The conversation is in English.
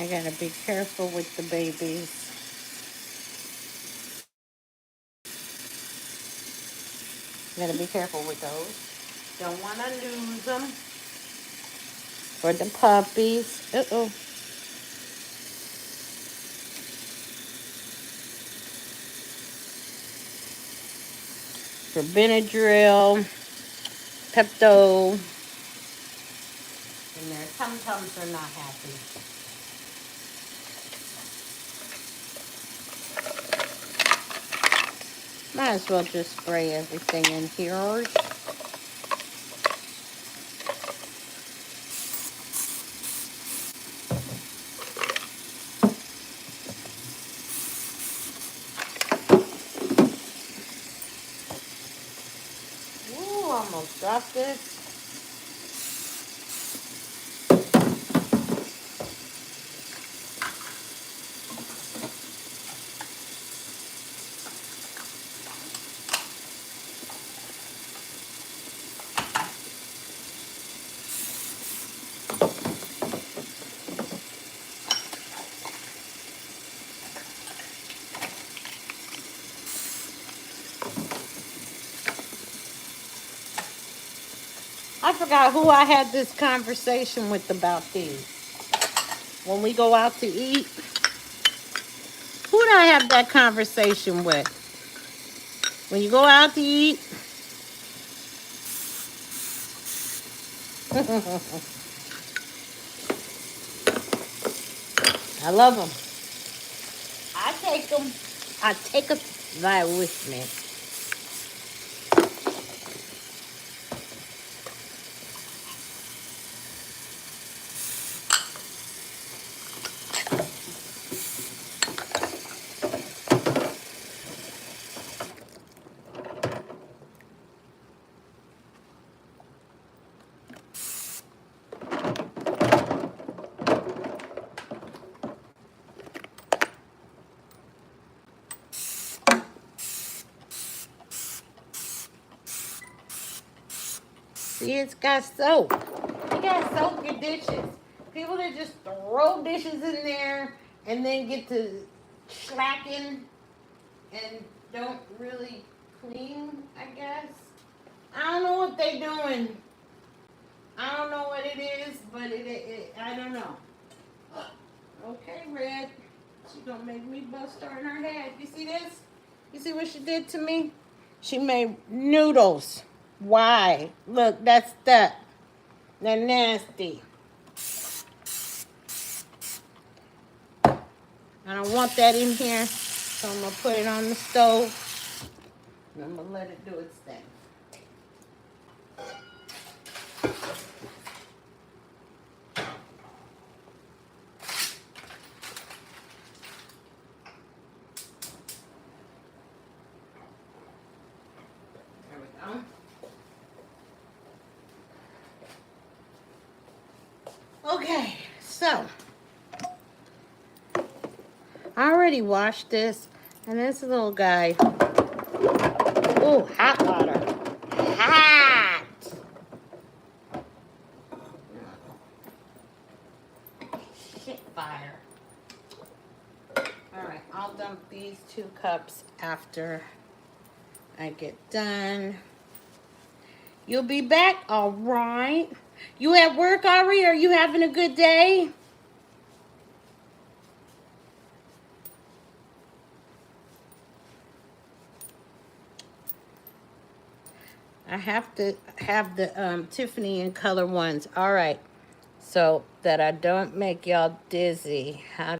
gotta be careful with the babies. Gotta be careful with those. Don't want to lose them. For the puppies. Uh-oh. For Benadryl, Pepto. And their tum-tums are not happy. Might as well just spray everything in here. Ooh, almost dropped this. I forgot who I had this conversation with about these. When we go out to eat, who did I have that conversation with? When you go out to eat, I love them. I take them. I take a fly with me. See, it's got soap. You got soap your dishes. People that just throw dishes in there and then get to slacking and don't really clean, I guess. I don't know what they doing. I don't know what it is, but I don't know. Okay, Red. She gonna make me bust her in her head. You see this? You see what she did to me? She made noodles. Why? Look, that's that. They're nasty. I don't want that in here, so I'm gonna put it on the stove. And I'm gonna let it do its thing. There we go. Okay, so I already washed this, and this little guy. Ooh, hot water. Hot! Shit fire. Alright, I'll dump these 2 cups after I get done. You'll be back? Alright. You at work, Ari? Are you having a good day? I have to have the Tiffany in color ones. All right. So that I don't make y'all dizzy. How